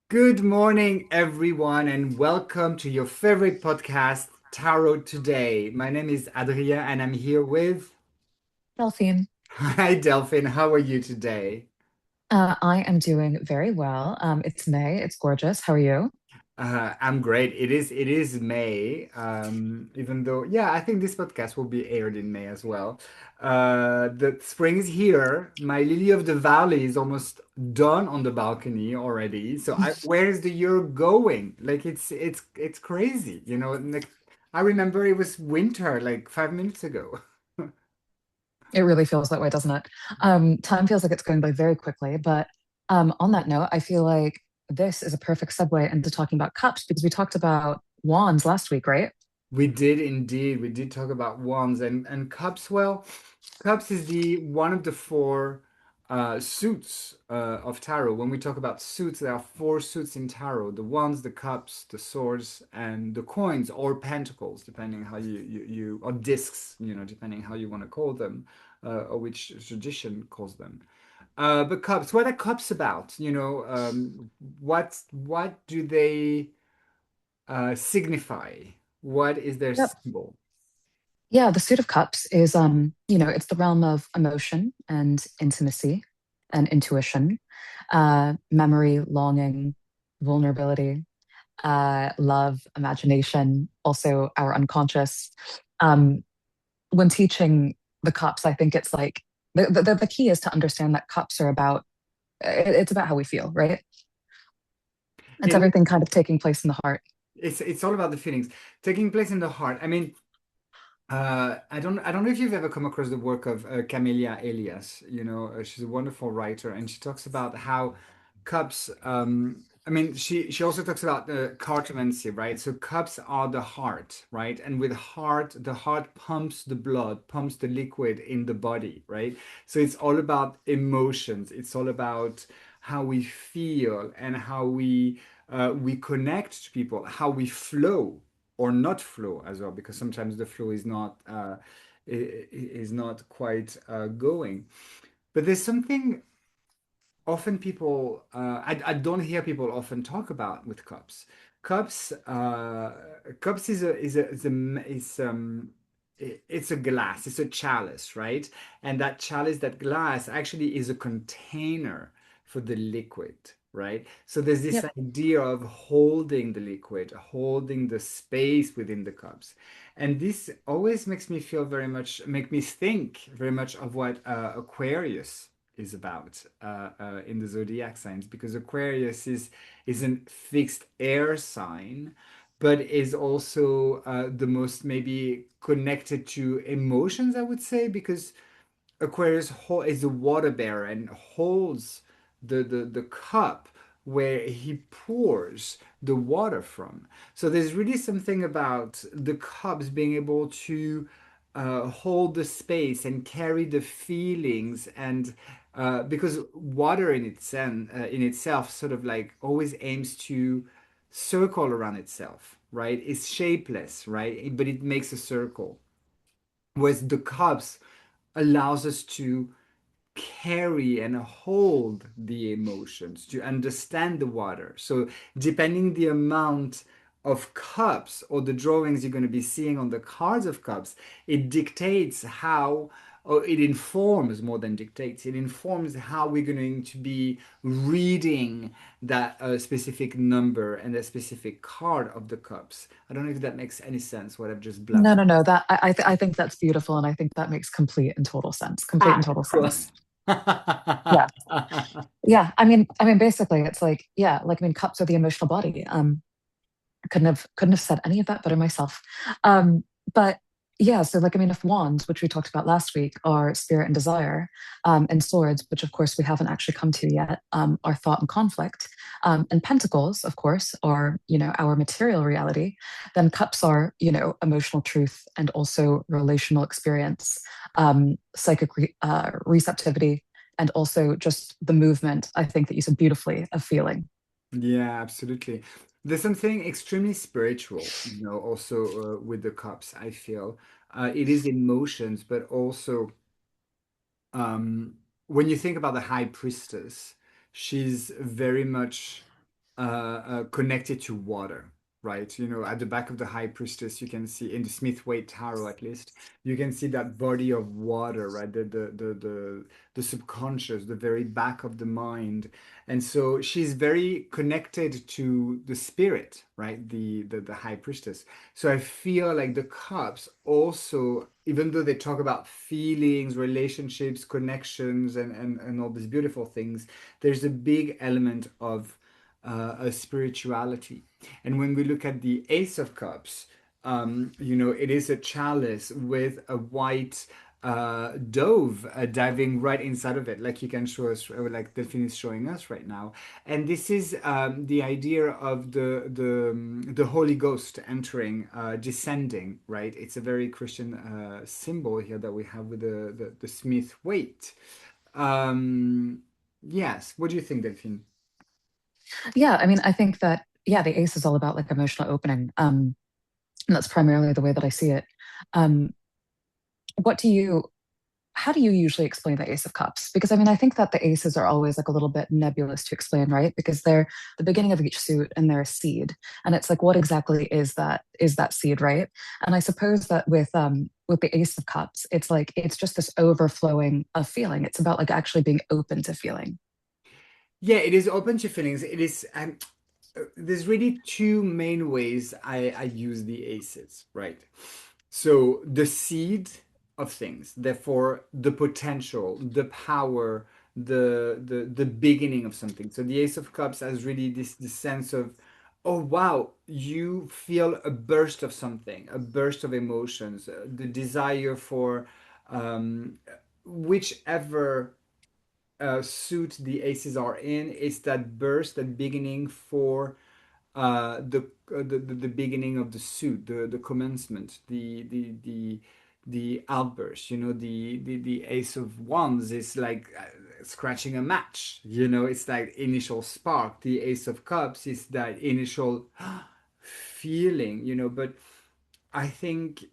Good morning, everyone, and welcome to your favorite podcast, Tarot Today. My name is Adrien, and I'm here with. Delphine, Hi, Delphine. How are you today? I am doing very well. It's May. It's gorgeous. How are you? I'm great. It is May. Even though, yeah, I think this podcast will be aired in May as well. The spring is here. My lily of the valley is almost done on the balcony already. So where is the year going? Like it's crazy, Like I remember it was winter like 5 minutes ago. It really feels that way, doesn't it? Time feels like it's going by very quickly. But on that note, I feel like this is a perfect segue into talking about cups because we talked about wands last week, right? We did indeed. We did talk about wands and cups. Well, cups is the one of the four suits of tarot. When we talk about suits, there are four suits in tarot: the wands, the cups, the swords, and the coins or pentacles, depending how you or discs, depending how you want to call them, or which tradition calls them. But cups, what are cups about? What do they signify? What is their Yep. symbol? Yeah, the Suit of Cups is it's the realm of emotion and intimacy and intuition, memory, longing, vulnerability, love, imagination, also our unconscious. Um, when teaching the cups, I think it's like the key is to understand that cups are about it's about how we feel, right? It's It everything is. kind of taking place in the heart. It's all about the feelings taking place in the heart. I mean, I don't know if you've ever come across the work of Camelia Elias. She's a wonderful writer, and she talks about how cups. I mean, she also talks about the cartomancy, right? So cups are the heart, right? And with heart, the heart pumps the blood, pumps the liquid in the body, right? So it's all about emotions. It's all about how we feel and how we connect to people, how we flow or not flow as well, because sometimes the flow is not quite going. But there's something often people I don't hear people often talk about with cups. Cups it's a glass, it's a chalice, right? And that chalice, that glass actually is a container for the liquid, right? So there's this Yep. idea of holding the liquid, holding the space within the cups. And this always make me think very much of what Aquarius is about in the zodiac signs, because Aquarius is a fixed air sign, but is also the most maybe connected to emotions, I would say, because is a water bearer and holds the cup where he pours the water from. So there's really something about the cups being able to hold the space and carry the feelings, and because water in itself sort of like always aims to circle around itself, right? It's shapeless, right? But it makes a circle. Whereas the cups allows us to carry and hold the emotions, to understand the water. So depending the amount of cups or the drawings you're going to be seeing on the cards of cups, it dictates how, or it informs more than dictates, it informs how we're going to be reading that specific number and that specific card of the cups. I don't know if that makes any sense, what I've just No, blabbed. no, no. I think that's beautiful, and I think that makes complete and total sense. Complete and Ah, total cool. sense. Yeah, yeah. I mean, basically, it's like yeah, like I mean, cups are the emotional body. Couldn't have said any of that better myself. But yeah, so like I mean, if wands, which we talked about last week, are spirit and desire, and swords, which of course we haven't actually come to yet, are thought and conflict, and pentacles, of course, are our material reality. Then cups are emotional truth and also relational experience, psychic receptivity, and also just the movement. I think that you said beautifully of feeling. Yeah, absolutely. There's something extremely spiritual, also with the cups, I feel. It is emotions, but also um, when you think about the high priestess, she's very much. connected to water, right? You know, at the back of the high priestess, you can see in the Smith-Waite tarot, at least, you can see that body of water, right? The subconscious, the very back of the mind. And so she's very connected to the spirit, right? The high priestess. So I feel like the cups also, even though they talk about feelings, relationships, connections, and all these beautiful things, there's a big element of a spirituality. And when we look at the Ace of Cups, you know, it is a chalice with a white dove diving right inside of it, like you can show us, like Delphine is showing us right now. And this is the idea of the Holy Ghost entering, descending, right? It's a very Christian symbol here that we have with the Smith weight. Um, yes, what do you think, Delphine? Yeah, I mean, I think that, yeah, the ace is all about like emotional opening. And that's primarily the way that I see it. Um, what do you, how do you usually explain the Ace of Cups? Because I mean, I think that the aces are always like a little bit nebulous to explain, right? Because they're the beginning of each suit and they're a seed. And it's like, what exactly is that seed, right? And I suppose that with the Ace of Cups, it's like it's just this overflowing of feeling. It's about like actually being open to feeling. Yeah, it is open to feelings. It is, there's really two main ways I use the aces, right? So the seed of things, therefore the potential, the power, the beginning of something. So the Ace of Cups has really this sense of, oh wow, you feel a burst of something, a burst of emotions, the desire for um, whichever suit the aces are in. It's that burst, that beginning for the beginning of the suit, the commencement, the outburst. You know, the ace of wands is like scratching a match. You know, it's like initial spark. The ace of cups is that initial feeling. You know, but I think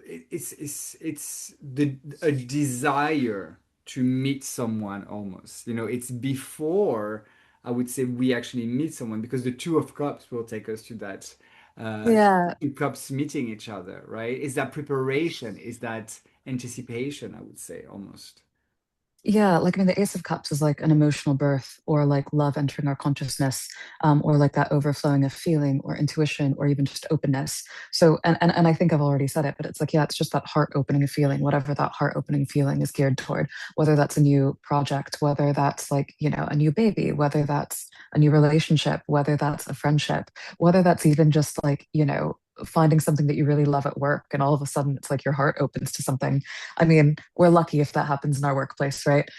it's the a desire to meet someone almost. You know, it's before I would say we actually meet someone, because the two of cups will take us to that Yeah, two cups meeting each other, right? Is that preparation? Is that anticipation? I would say almost. yeah, like I mean, the Ace of Cups is like an emotional birth, or like love entering our consciousness, or like that overflowing of feeling, or intuition, or even just openness. So, and I think I've already said it, but it's like, yeah, it's just that heart opening feeling, whatever that heart opening feeling is geared toward, whether that's a new project, whether that's like, you know, a new baby, whether that's a new relationship, whether that's a friendship, whether that's even just like, you know, finding something that you really love at work, and all of a sudden it's like your heart opens to something. I mean, we're lucky if that happens in our workplace, right?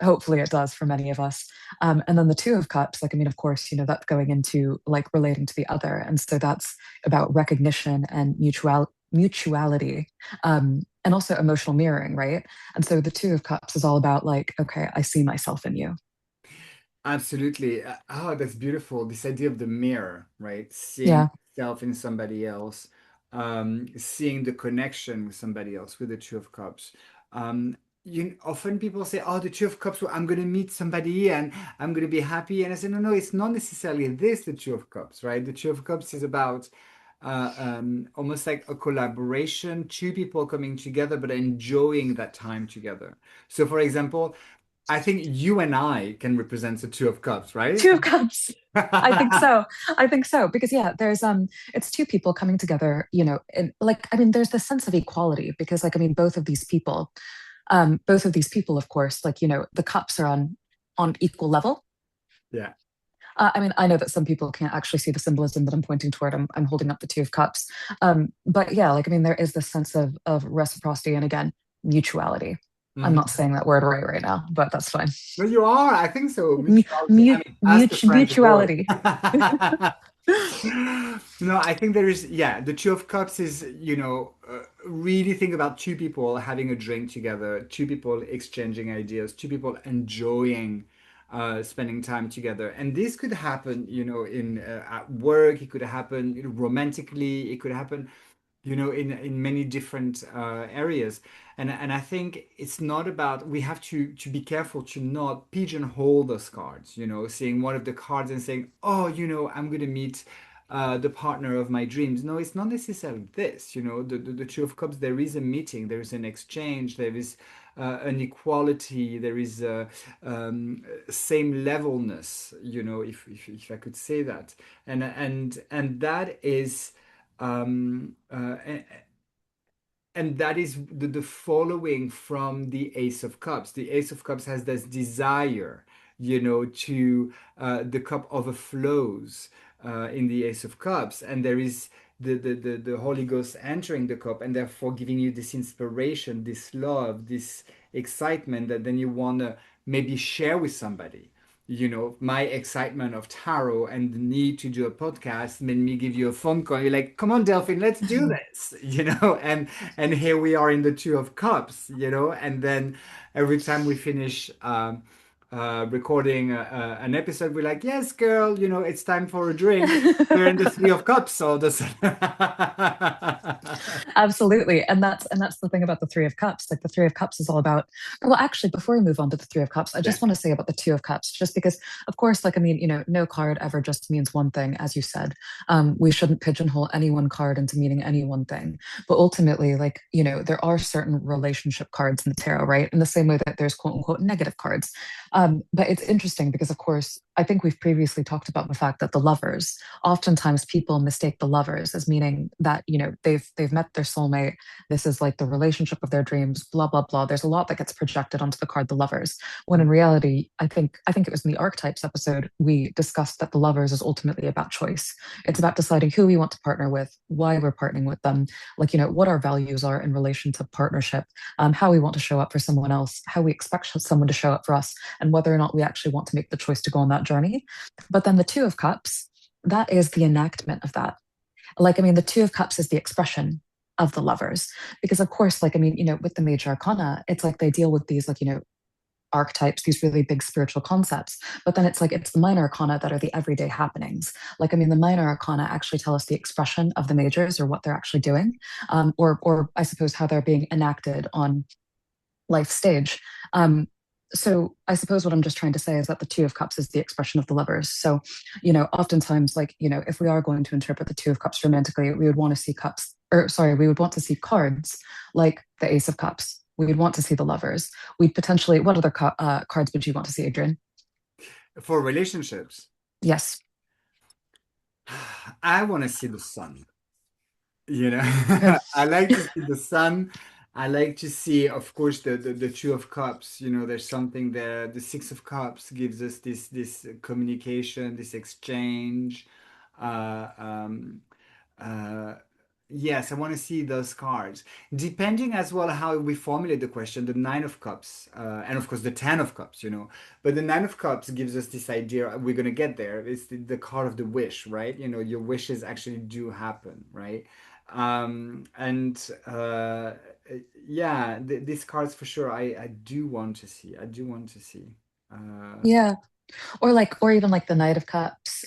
Hopefully it does for many of us. And then the Two of Cups, like, I mean, of course, you know, that's going into like relating to the other. And so that's about recognition and mutuality, and also emotional mirroring, right? And so the Two of Cups is all about like, okay, I see myself in you. Absolutely. Oh, that's beautiful. This idea of the mirror, right? Seeing Yeah. yourself in somebody else, seeing the connection with somebody else, with the Two of Cups. Often people say, "Oh, the Two of Cups. Well, I'm going to meet somebody and I'm going to be happy." And I say, "No, no, it's not necessarily this. The Two of Cups, right? The Two of Cups is about almost like a collaboration, two people coming together but enjoying that time together. So, for example, I think you and I can represent the Two of Cups, right? Two of Cups. I think so. I think so. Because yeah, there's it's two people coming together, you know, and like I mean, there's this sense of equality because like I mean, both of these people, of course, like, you know, the cups are on equal level. Yeah. I mean, I know that some people can't actually see the symbolism that I'm pointing toward. I'm holding up the Two of Cups. But yeah, like I mean, there is this sense of reciprocity and again, mutuality. I'm not Mhm. saying that word right now, but that's fine. No, you are. I think so. Mutuality. I mean, ask the French boy. Mutuality. No, I think there is, yeah, the Two of Cups is, really think about two people having a drink together, two people exchanging ideas, two people enjoying spending time together. And this could happen, in at work, it could happen romantically, it could happen. in many different areas. And I think it's not about, we have to be careful to not pigeonhole those cards, seeing one of the cards and saying, oh, I'm going to meet the partner of my dreams. No, it's not necessarily this. The Two of Cups, there is a meeting, there is an exchange, there is an equality, there is a same levelness, if I could say that. And that is um, uh, and that is the following from the Ace of Cups. The Ace of Cups has this desire, to the cup overflows in the Ace of Cups, and there is the Holy Ghost entering the cup and therefore giving you this inspiration, this love, this excitement that then you want to maybe share with somebody. My excitement of tarot and the need to do a podcast made me give you a phone call. You're like, come on, Delphine, let's do this, and here we are in the Two of Cups, and then every time we finish recording an episode, we're like, yes, girl, it's time for a drink. We're in the Three of Cups all of a sudden. Absolutely. And that's the thing about the Three of Cups. Like the Three of Cups is all about, or well, actually, before we move on to the Three of Cups, I Yeah. just want to say about the Two of Cups, just because, of course, like I mean, no card ever just means one thing, as you said. We shouldn't pigeonhole any one card into meaning any one thing. But ultimately, like, there are certain relationship cards in the tarot, right? In the same way that there's quote unquote negative cards. But it's interesting because, of course, I think we've previously talked about the fact that the lovers, oftentimes people mistake the lovers as meaning that they've met their soulmate. This is like the relationship of their dreams, blah blah blah. There's a lot that gets projected onto the card the lovers, when in reality I think it was in the archetypes episode we discussed that the lovers is ultimately about choice. It's about deciding who we want to partner with, why we're partnering with them, like what our values are in relation to partnership, how we want to show up for someone else, how we expect someone to show up for us, and whether or not we actually want to make the choice to go on that journey. But then the Two of Cups, that is the enactment of that. Like, I mean, the Two of Cups is the expression of the lovers. Because, of course, like, I mean, with the major arcana, it's like they deal with these, like, archetypes, these really big spiritual concepts. But then it's like, it's the minor arcana that are the everyday happenings. Like, I mean, the minor arcana actually tell us the expression of the majors or what they're actually doing, or I suppose how they're being enacted on life stage. Um, so I suppose what I'm just trying to say is that the Two of Cups is the expression of the lovers. So, oftentimes, like, if we are going to interpret the Two of Cups romantically, we would want to see cups, or sorry, we would want to see cards like the Ace of Cups. We would want to see the lovers. We'd potentially, what other cards would you want to see, Adrian? For relationships, Yes. I want to see the sun. Okay. I like to see the sun. I like to see, of course, the Two of Cups. There's something there. The Six of Cups gives us this communication, this exchange. Uh, um, uh, yes, I want to see those cards. Depending as well how we formulate the question, the Nine of Cups, and of course the Ten of Cups. But the Nine of Cups gives us this idea we're gonna get there. It's the card of the wish, right? Your wishes actually do happen, right? And yeah, these cards for sure. I do want to see. I do want to see. Uh, Yeah. Or even like the Knight of Cups.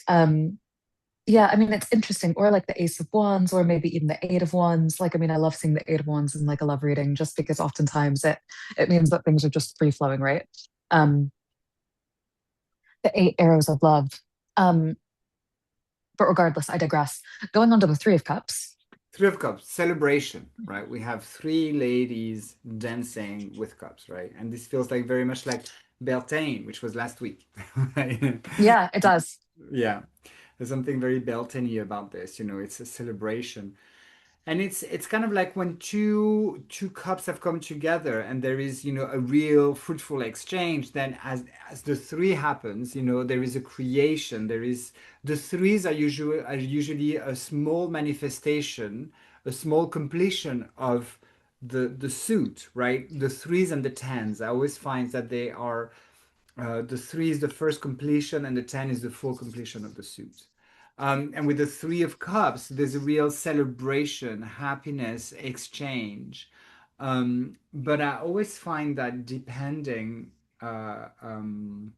Yeah, I mean, it's interesting. Or like the Ace of Wands, or maybe even the Eight of Wands. Like, I mean, I love seeing the Eight of Wands in like a love reading just because oftentimes it means that things are just free flowing, right? Um, the eight arrows of love. Um, but regardless, I digress. Going on to the Three of Cups. Three of Cups, celebration, right? We have three ladies dancing with cups, right? And this feels like very much like Beltane, which was last week, right? Yeah, it does. Yeah, there's something very Beltane about this. It's a celebration. And it's kind of like when two cups have come together and there is, a real fruitful exchange, then as the three happens, there is a creation. There is the threes are usually a small manifestation, a small completion of the suit, right? The threes and the tens. I always find that they are the three is the first completion, and the 10 is the full completion of the suit. And with the Three of Cups, there's a real celebration, happiness, exchange. But I always find that depending the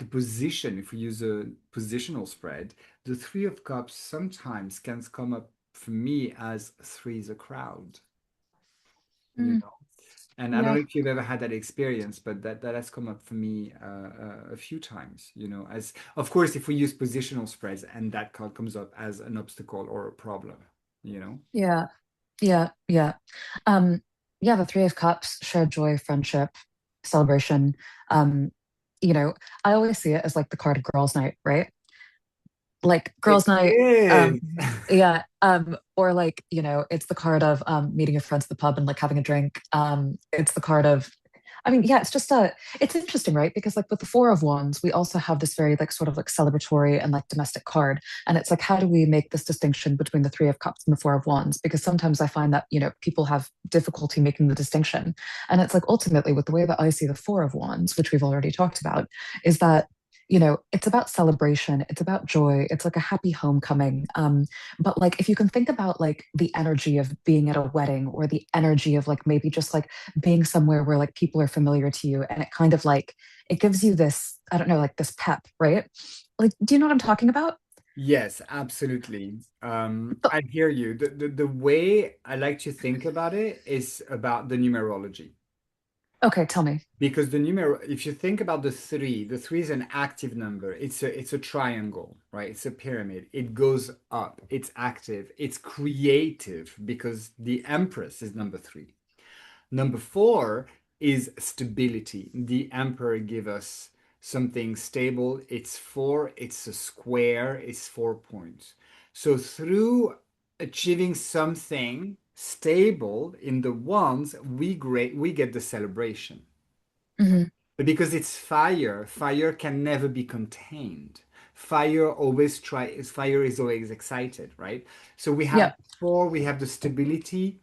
position, if we use a positional spread, the Three of Cups sometimes can come up for me as three is a crowd, you Mm, know. And I don't yeah. know if you've ever had that experience, but that has come up for me a few times, as of course, if we use positional spreads and that card comes up as an obstacle or a problem, you know. Yeah. Yeah. Yeah. Um, yeah, the Three of Cups, shared joy, friendship, celebration. Um, you know, I always see it as like the card of girls' night, right? Like It girls' night, is. yeah, or like, it's the card of meeting your friends at the pub and like having a drink. It's the card of, I mean, yeah, it's interesting, right? Because like with the Four of Wands, we also have this very like sort of like celebratory and like domestic card. And it's like, how do we make this distinction between the Three of Cups and the Four of Wands? Because sometimes I find that, people have difficulty making the distinction. And it's like ultimately with the way that I see the Four of Wands, which we've already talked about, is that it's about celebration, it's about joy, it's like a happy homecoming. But like if you can think about like the energy of being at a wedding or the energy of like maybe just like being somewhere where like people are familiar to you and it kind of like it gives you this, I don't know, like this pep, right? Like, do you know what I'm talking about? Yes, absolutely. But I hear you. The way I like to think about it is about the numerology. okay, tell me. Because if you think about the three is an active number. It's a triangle, right? It's a pyramid. It goes up. It's active. It's creative because the Empress is number three. Number four is stability. The Emperor give us something stable. It's four. It's a square. It's 4 points. So through achieving something stable in the ones, we get the celebration. Hmm. But because it's fire, fire can never be contained. Fire is always excited, right? So we have Yeah. four, we have the stability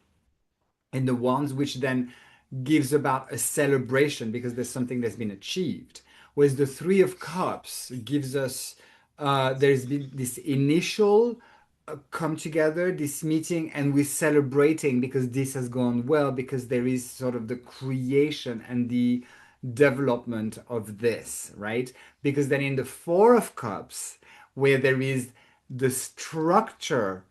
and the ones which then gives about a celebration because there's something that's been achieved. Whereas the Three of Cups gives us there's been this initial come together, this meeting, and we're celebrating because this has gone well, because there is sort of the creation and the development of this, right? Because then in the Four of Cups, where there is the structure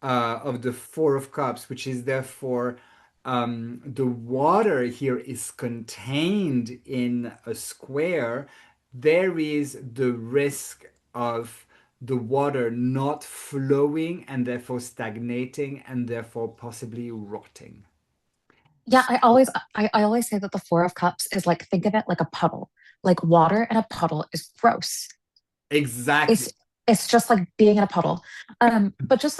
of the Four of Cups, which is therefore the water here is contained in a square, there is the risk of the water not flowing and therefore stagnating and therefore possibly rotting. Yeah, I always say that the Four of Cups is like, think of it like a puddle. Like water in a puddle is gross. Exactly. it's it's just like being in a puddle. But just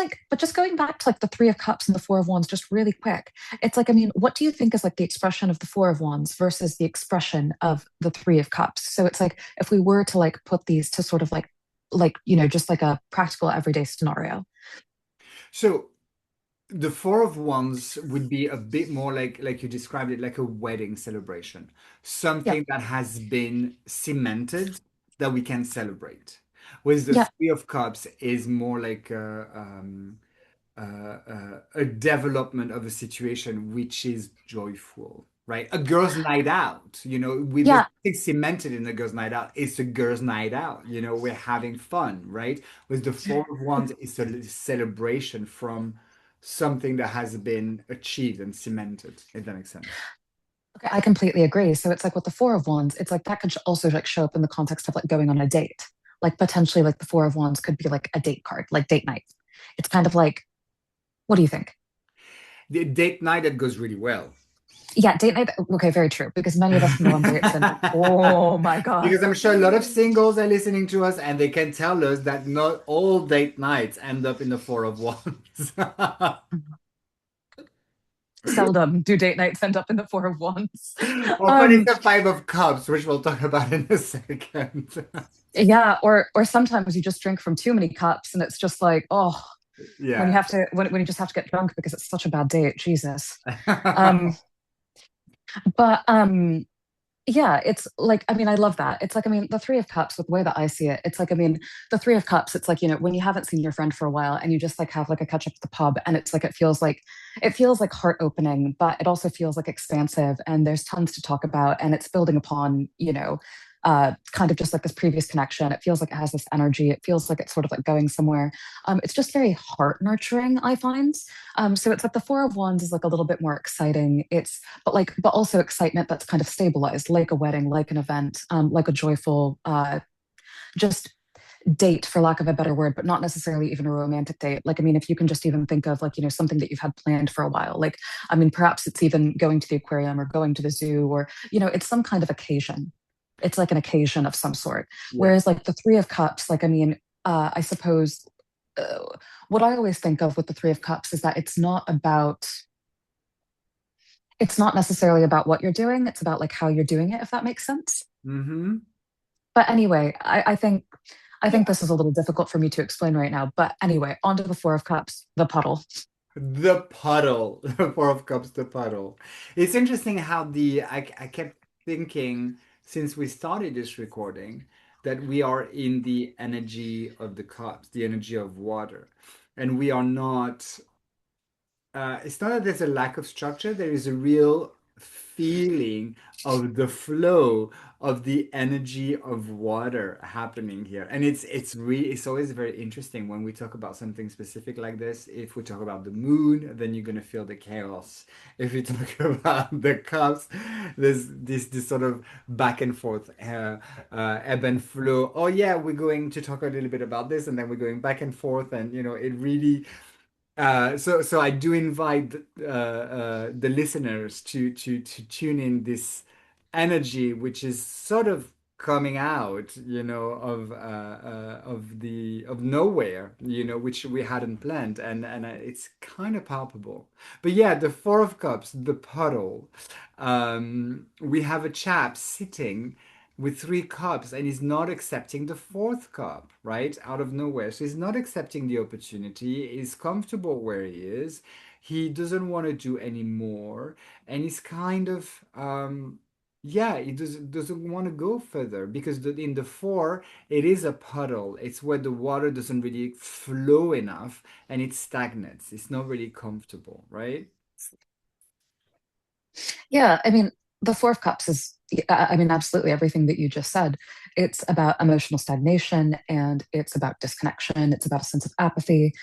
going back to like the Three of Cups and the Four of Wands, just really quick. It's like, I mean, what do you think is like the expression of the Four of Wands versus the expression of the Three of Cups? So it's like if we were to like put these to sort of like just like a practical everyday scenario. So the Four of Wands would be a bit more like you described it, like a wedding celebration, Yeah. something that has been cemented that we can celebrate. Whereas the Yeah. Three of Cups is more like a development of a situation which is joyful, right? A girls' night out, with the Yeah. thing cemented in a girls' night out, it's a girls' night out, we're having fun, right? With the Four of Wands, it's a celebration from something that has been achieved and cemented, if that makes sense. Okay, I completely agree. So it's like with the Four of Wands, it's like that could also like show up in the context of like going on a date. Like potentially like the Four of Wands could be like a date card, like date night. It's kind of like, what do you think? The date night that goes really well. Yeah, date night. Okay, very true. Because many of us can go on dates and oh my God. Because I'm sure a lot of singles are listening to us and they can tell us that not all date nights end up in the Four of Wands. Seldom do date nights end up in the Four of Wands. Often it's Um, the Five of Cups, which we'll talk about in a second. yeah, or sometimes you just drink from too many cups and it's just like, oh, when you Yeah. have to when you just have to get drunk because it's such a bad date. Jesus. Um, but yeah, it's like, I mean, I love that. It's like, I mean, the Three of Cups, with the way that I see it, it's like, I mean, the Three of Cups, it's like, when you haven't seen your friend for a while and you just like have like a catch up at the pub and it's like, it feels like heart opening, but it also feels like expansive and there's tons to talk about and it's building upon, kind of just like this previous connection. It feels like it has this energy. It feels like it's sort of like going somewhere. It's just very heart nurturing, I find. So it's like the Four of Wands is like a little bit more exciting. But also excitement that's kind of stabilized, like a wedding, like an event, like a joyful, just date, for lack of a better word, but not necessarily even a romantic date. Like, I mean, if you can just even think of like, something that you've had planned for a while, like, I mean, perhaps it's even going to the aquarium or going to the zoo, or, it's some kind of occasion. It's like an occasion of some sort. Yeah. Whereas like the Three of Cups, like, I mean, I suppose uh, what I always think of with the Three of Cups is that it's not necessarily about what you're doing. It's about like how you're doing it, if that makes sense. Mm-hmm. But anyway, I Yeah. think this is a little difficult for me to explain right now. But anyway, on to the Four of Cups, the puddle. The puddle, the Four of Cups, the puddle. It's interesting how I kept thinking since we started this recording that we are in the energy of the cups, the energy of water. And we are not it's not that there's a lack of structure, there is a real feeling of the flow of the energy of water happening here. And it's always very interesting when we talk about something specific like this. If we talk about the moon, then you're gonna feel the chaos. If we talk about the cups, there's this sort of back and forth ebb and flow. Oh yeah, we're going to talk a little bit about this, and then we're going back and forth, and it really so I do invite the listeners to tune in this energy, which is sort of coming out, of nowhere, which we hadn't planned, and it's kind of palpable. But yeah, the Four of Cups, the puddle. We have a chap sitting with three cups and he's not accepting the fourth cup, right? Out of nowhere. So he's not accepting the opportunity. He's comfortable where he is. He doesn't want to do any more. And he's kind of, yeah, he doesn't want to go further because in the four, it is a puddle. It's where the water doesn't really flow enough and it stagnates. It's not really comfortable, right? Yeah, I mean, the Four of Cups is, I mean, absolutely everything that you just said. It's about emotional stagnation and it's about disconnection. It's about a sense of apathy.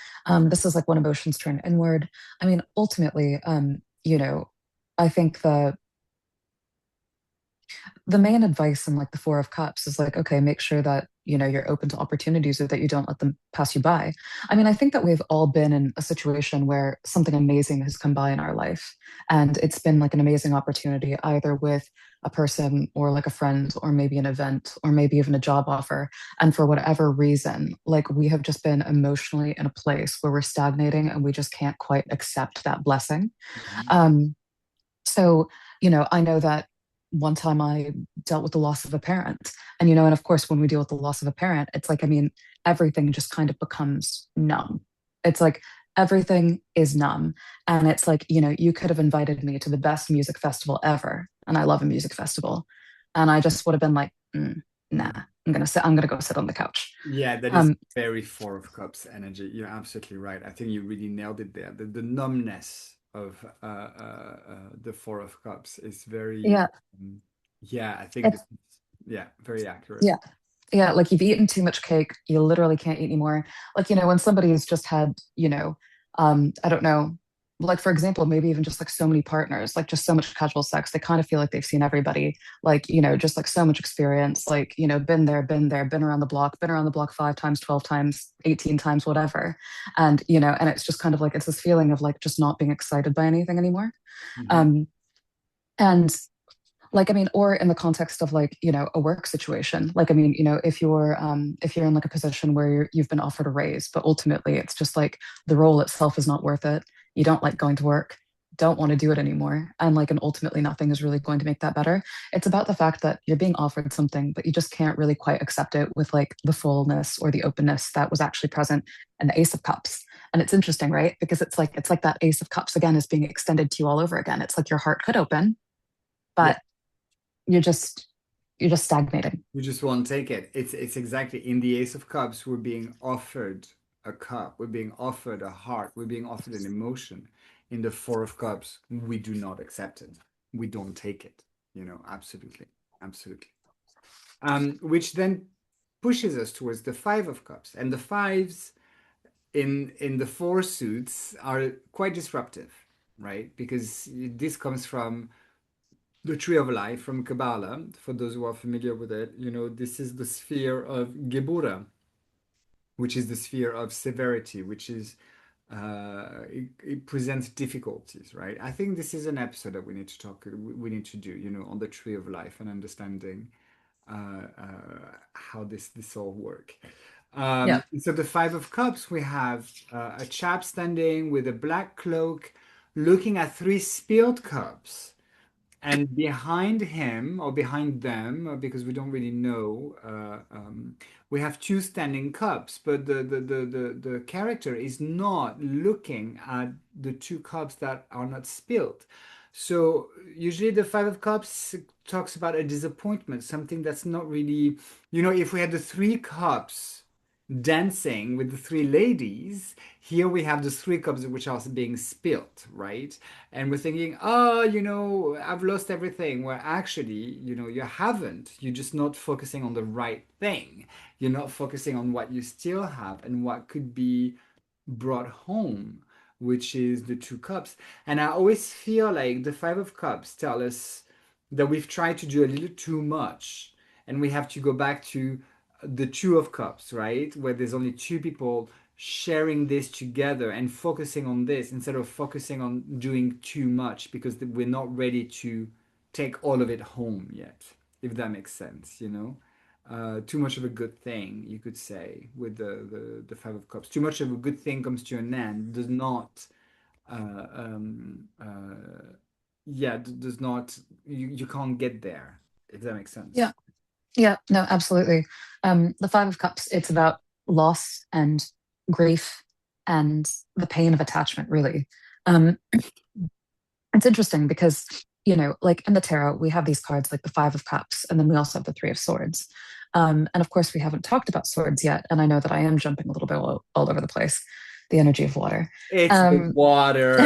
This is like when emotions turn inward. I mean, ultimately, I think the main advice in like the Four of Cups is like, okay, make sure that, you're open to opportunities or that you don't let them pass you by. I mean, I think that we've all been in a situation where something amazing has come by in our life. And it's been like an amazing opportunity, either with a person or like a friend, or maybe an event, or maybe even a job offer. And for whatever reason, like we have just been emotionally in a place where we're stagnating and we just can't quite accept that blessing. Mhm. Um, so, I know that one time I dealt with the loss of a parent. And of course, when we deal with the loss of a parent, it's like, I mean, everything just kind of becomes numb. It's like everything is numb. And it's like, you could have invited me to the best music festival ever. And I love a music festival. And I just would have been like, nah, I'm gonna go sit on the couch. Yeah, that is Um, very Four of Cups energy. You're absolutely right. I think you really nailed it there. The numbness of the Four of Cups is very, yeah, um, yeah, I think it's, this is, yeah, very accurate. yeah. Yeah, like you've eaten too much cake, you literally can't eat anymore. Like, when somebody's just had, I don't know, like for example, maybe even just like so many partners, like just so much casual sex, they kind of feel like they've seen everybody, like, just like so much experience, like, been there, been around the block 5 times, 12 times, 18 times, whatever. And, and it's just kind of like, it's this feeling of like just not being excited by anything anymore. Mhm. Um, and like, I mean, or in the context of like, a work situation, like, I mean, if you're in like a position where you've been offered a raise, but ultimately it's just like the role itself is not worth it, you don't like going to work, don't want to do it anymore, and ultimately nothing is really going to make that better. It's about the fact that you're being offered something but you just can't really quite accept it with like the fullness or the openness that was actually present in the Ace of Cups. And it's interesting, right? Because it's like that Ace of Cups again is being extended to you all over again. It's like your heart could open, Yeah, but you're just you're just stagnating. we just won't take it. It's exactly in the Ace of Cups, we're being offered a cup, we're being offered a heart, we're being offered an emotion. In the Four of Cups, we do not accept it. We don't take it. Absolutely. Absolutely. which then pushes us towards the Five of Cups. And the fives in the four suits are quite disruptive, right? Because this comes from the Tree of Life from Kabbalah. For those who are familiar with it, this is the sphere of Gebura, which is the sphere of severity, which is it presents difficulties, right? I think this is an episode that we need to do, on the Tree of Life and understanding how this all work. Yeah. So the Five of Cups, we have a chap standing with a black cloak, looking at three spilled cups. And behind him or behind them, because we don't really know, we have two standing cups, but the character is not looking at the two cups that are not spilled. So usually the Five of Cups talks about a disappointment, something that's not really, if we had the three cups dancing with the three ladies, here we have the three cups which are being spilt, right? And we're thinking, oh, I've lost everything. Where actually, you haven't. You're just not focusing on the right thing. You're not focusing on what you still have and what could be brought home, which is the two cups. And I always feel like the Five of Cups tell us that we've tried to do a little too much, and we have to go back to the Two of Cups, right? Where there's only two people sharing this together and focusing on this instead of focusing on doing too much because we're not ready to take all of it home yet, if that makes sense. Too much of a good thing, you could say, with the Five of Cups. Too much of a good thing comes to an end, does not, uh, um, yeah, does not, you can't get there, if that makes Yeah. sense. Yeah. No, absolutely. The Five of Cups, it's about loss and grief and the pain of attachment, really. Um, it's interesting because, like in the tarot, we have these cards like the Five of Cups, and then we also have the Three of Swords. And of course, we haven't talked about swords yet. And I know that I am jumping a little bit all over the place, the energy of water. It's the Um, water.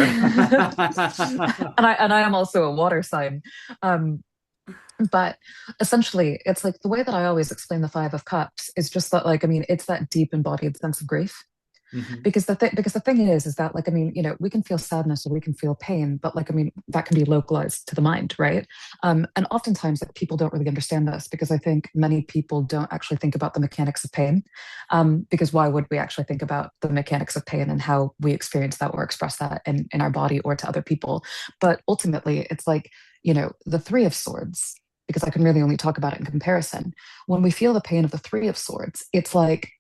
and I am also a water sign. Um, but essentially, it's like the way that I always explain the Five of Cups is just that, like, I mean, it's that deep embodied sense of grief. Mhm. Because the thing is that, like, I mean, we can feel sadness or we can feel pain, but, like, I mean, that can be localized to the mind, right? And oftentimes, like, people don't really understand this because I think many people don't actually think about the mechanics of pain. Because why would we actually think about the mechanics of pain and how we experience that or express that in our body or to other people? But ultimately, it's like, the Three of Swords, because I can really only talk about it in comparison. When we feel the pain of the Three of Swords, it's like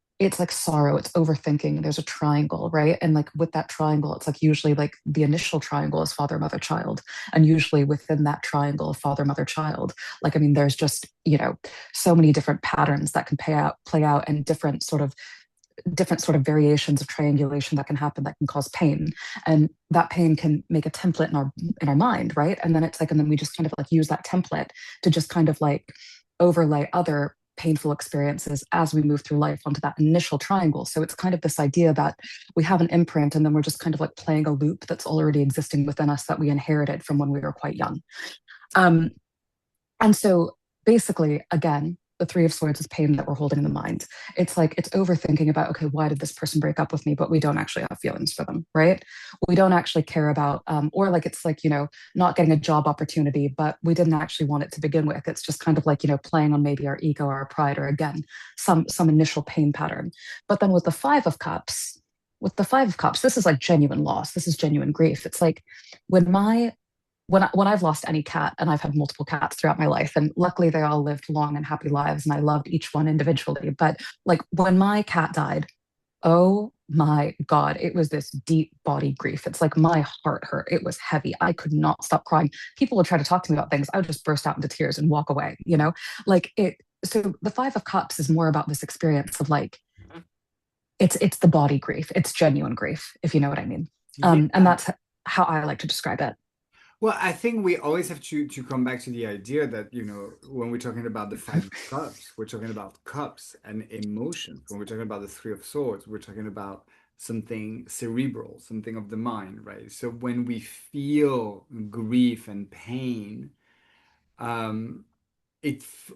sorrow, it's overthinking. There's a triangle, right? And like with that triangle, it's like usually like the initial triangle is father, mother, child. And usually within that triangle of father, mother, child, like I mean, there's just, so many different patterns that can play out and different sort of variations of triangulation that can happen that can cause pain. And that pain can make a template in our mind, right? And then we just kind of like use that template to just kind of like overlay other painful experiences as we move through life onto that initial triangle. So it's kind of this idea that we have an imprint and then we're just kind of like playing a loop that's already existing within us that we inherited from when we were quite young. Um, and so basically, again, the Three of Swords is pain that we're holding in the mind. It's like it's overthinking about, okay, why did this person break up with me? But we don't actually have feelings for them, right? We don't actually care about, or like it's like, not getting a job opportunity, but we didn't actually want it to begin with. It's just kind of like, playing on maybe our ego or our pride, or again, some initial pain pattern. But then with the Five of Cups, this is like genuine loss. This is genuine grief. It's like when my when I've lost any cat, and I've had multiple cats throughout my life, and luckily they all lived long and happy lives, and I loved each one individually. But like when my cat died, oh my God, it was this deep body grief. It's like my heart hurt. It was heavy. I could not stop crying. People would try to talk to me about things. I would just burst out into tears and walk away. Like it. So the Five of Cups is more about this experience of like it's the body grief. It's genuine grief, if you know what I mean. And Yeah. that's how I like to describe it. Well, I think we always have to come back to the idea that, when we're talking about the Five of Cups, we're talking about cups and emotions. When we're talking about the Three of Swords, we're talking about something cerebral, something of the mind, right? So when we feel grief and pain, um,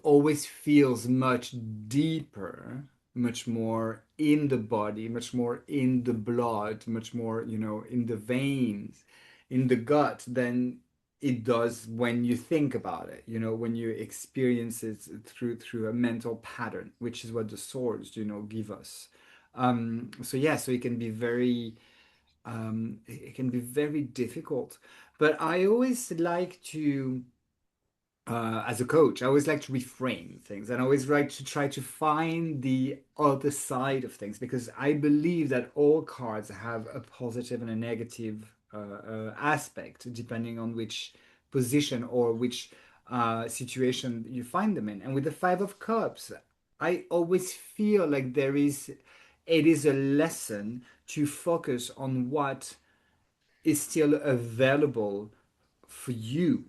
always feels much deeper, much more in the body, much more in the blood, much more, in the veins, in the gut than it does when you think about it, when you experience it through a mental pattern, which is what the swords, give us. So yeah, so it can be very it can be very difficult. But I always like to as a coach, I always like to reframe things and I always like to try to find the other side of things because I believe that all cards have a positive and a negative aspect depending on which position or which situation you find them in. And with the Five of Cups, I always feel like it is a lesson to focus on what is still available for you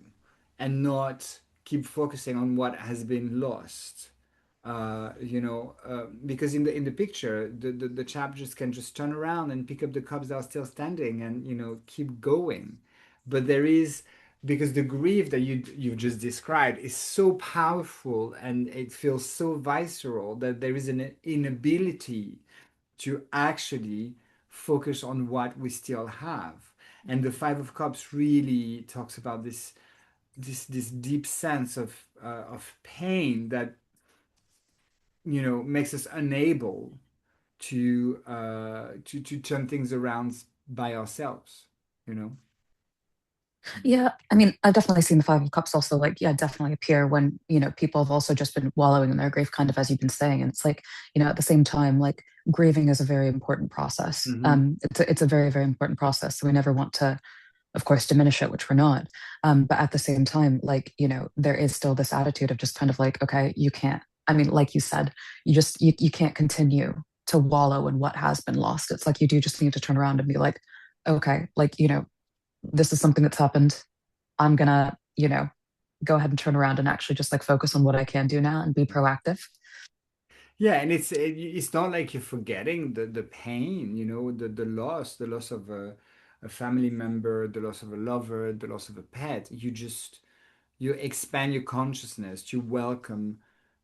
and not keep focusing on what has been lost. Because in the picture, the chapters can just turn around and pick up the cups that are still standing and keep going. But there is because the grief that you just described is so powerful and it feels so visceral that there is an inability to actually focus on what we still have. And the Five of Cups really talks about this deep sense of pain that makes us unable to turn things around by ourselves. You know. Yeah, I mean, I've definitely seen the Five of Cups also, like, yeah, definitely appear when, people have also just been wallowing in their grief, kind of as you've been saying. And it's like, at the same time, like grieving is a very important process. Hmm. It's a very, very important process. So we never want to, of course, diminish it, which we're not. But at the same time, like, there is still this attitude of just kind of like, okay, you can't, I mean, like you said, you can't continue to wallow in what has been lost. It's like you do just need to turn around and be like, okay, like, this is something that's happened. I'm gonna, go ahead and turn around and actually just like focus on what I can do now and be proactive. Yeah, and it's not like you're forgetting the pain, the loss of a family member, the loss of a lover, the loss of a pet. You expand your consciousness to welcome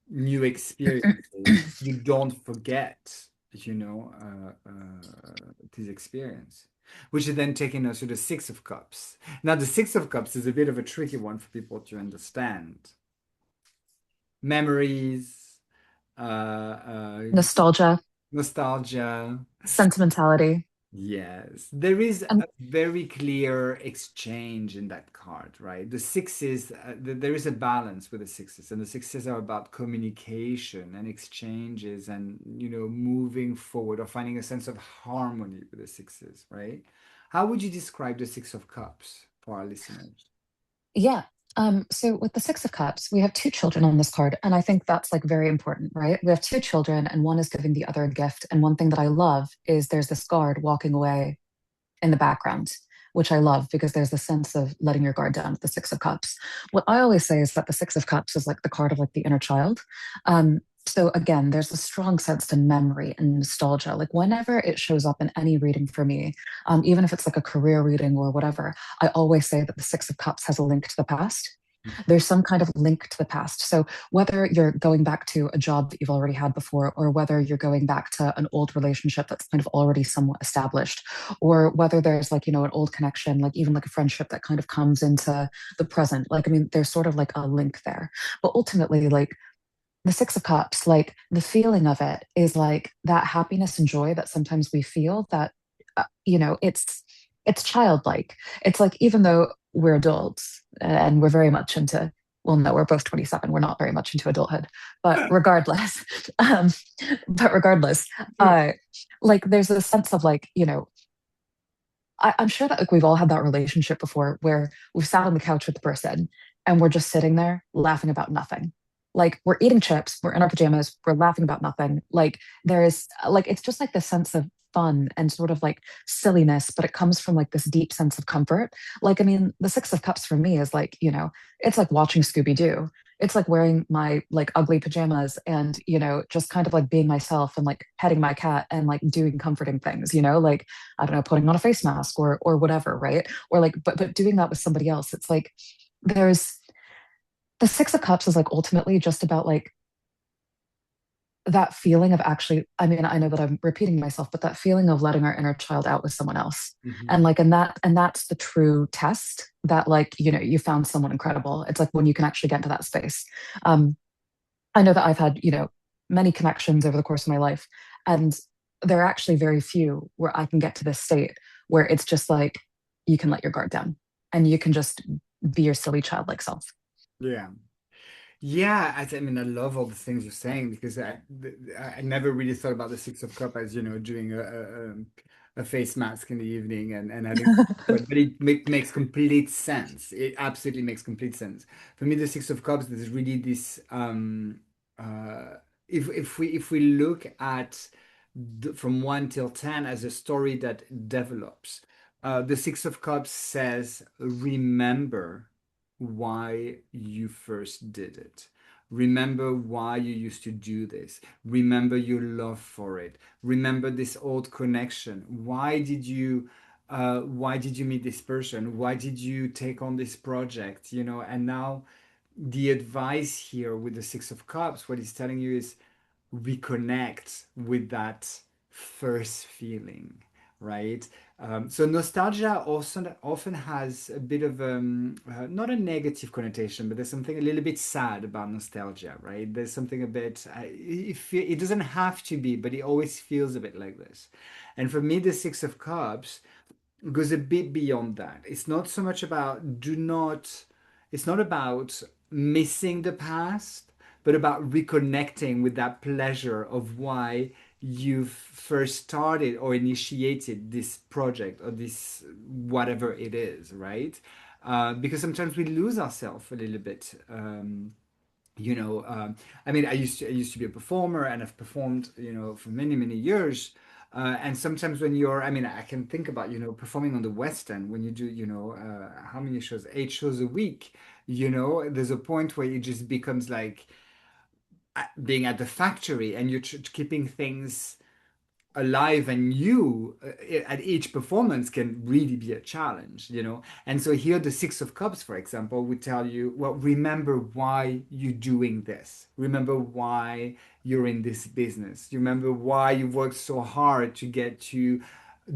new experiences. You don't forget, this experience, which is then taking us to the Six of Cups. Now, the Six of Cups is a bit of a tricky one for people to understand. Memories, Nostalgia, nostalgia. sentimentality. Yes, there is And a very clear exchange in that card, right? The sixes, there is a balance with the sixes, and the sixes are about communication and exchanges and, moving forward or finding a sense of harmony with the sixes, right? How would you describe the Six of Cups for our listeners? yeah. So with the Six of Cups, we have two children on this card, and I think that's like very important, right? We have two children, and one is giving the other a gift. And one thing that I love is there's this guard walking away in the background, which I love because there's the sense of letting your guard down with the Six of Cups. What I always say is that the Six of Cups is like the card of like the inner child. So again, there's a strong sense to memory and nostalgia. Like whenever it shows up in any reading for me, even if it's like a career reading or whatever, I always say that the Six of Cups has a link to the past. There's some kind of link to the past. So whether you're going back to a job that you've already had before, or whether you're going back to an old relationship that's kind of already somewhat established, or whether there's like, an old connection, like even like a friendship that kind of comes into the present. Like, I mean, there's sort of like a link there. But ultimately, like the Six of Cups, like the feeling of it is like that happiness and joy that sometimes we feel that, it's childlike. It's like, even though we're adults and we're very much into, well, no, we're both 27. We're not very much into adulthood, but regardless, um, but regardless, uh, like there's a sense of like, I'm sure that like we've all had that relationship before where we've sat on the couch with the person and we're just sitting there laughing about nothing. Like we're eating chips, we're in our pajamas, we're laughing about nothing. Like there is like it's just like this sense of fun and sort of like silliness, but it comes from like this deep sense of comfort. Like I mean, the Six of Cups for me is like, it's like watching Scooby Doo. It's like wearing my like ugly pajamas and, just kind of like being myself and like petting my cat and like doing comforting things, like I don't know, putting on a face mask or whatever, right? Or like, but doing that with somebody else, it's like there's the Six of Cups is like ultimately just about like that feeling of actually, I mean, I know that I'm repeating myself, but that feeling of letting our inner child out with someone else. Hmm. And like, and that's the true test that like, you found someone incredible. It's like when you can actually get into that space. Um, I know that I've had, many connections over the course of my life, and there are actually very few where I can get to this state where it's just like you can let your guard down and you can just be your silly childlike self. Yeah. Yeah, I mean, I love all the things you're saying because I never really thought about the Six of Cup as, doing a face mask in the evening and having, but it makes complete sense. It absolutely makes complete sense. For me, the Six of Cups, there's really this, if we look at from 1 till 10 as a story that develops, the Six of Cups says, remember why you first did it. Remember why you used to do this. Remember your love for it. Remember this old connection. Why did you meet this person? Why did you take on this project? And now the advice here with the Six of Cups, what he's telling you is reconnect with that first feeling, right? So nostalgia also often has a bit of not a negative connotation, but there's something a little bit sad about nostalgia, right? There's something a bit it doesn't have to be, but it always feels a bit like this. And for me, the Six of Cups goes a bit beyond that. It's not about missing the past, but about reconnecting with that pleasure of why you first started or initiated this project or this whatever it is, right? Because sometimes we lose ourselves a little bit. I mean, I used to be a performer, and I've performed, for many many years. And sometimes when I mean, I can think about, performing on the West End when you do, how many shows? 8 shows a week. There's a point where it just becomes like being at the factory, and you're keeping things alive and new at each performance can really be a challenge. And so here the Six of Cups, for example, would tell you, well, remember why you're doing this. Remember why you're in this business. You remember why you worked so hard to get to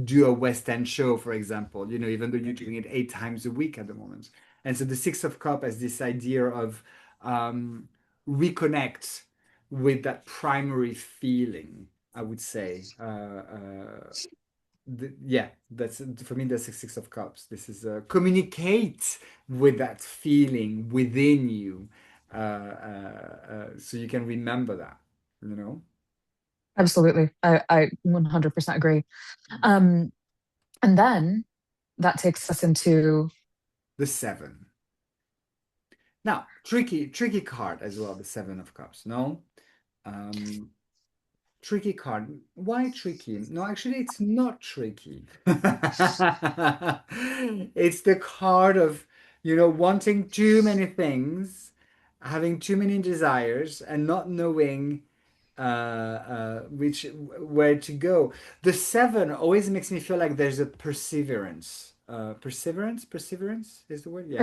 do a West End show, for example, even though you're doing it 8 times a week at the moment. And so the Six of Cups has this idea of um, reconnect with that primary feeling, I would say. Yeah, that's for me. That's the Six of Cups. This is communicate with that feeling within you, so you can remember that. You know, Absolutely. I 100% agree. Um, and then that takes us into the Seven. Now, tricky card as well. The Seven of Cups. No, um, tricky card. Why tricky? No, actually, it's not tricky. It's the card of, wanting too many things, having too many desires, and not knowing which where to go. The Seven always makes me feel like there's a perseverance. Perseverance is the word. Yeah.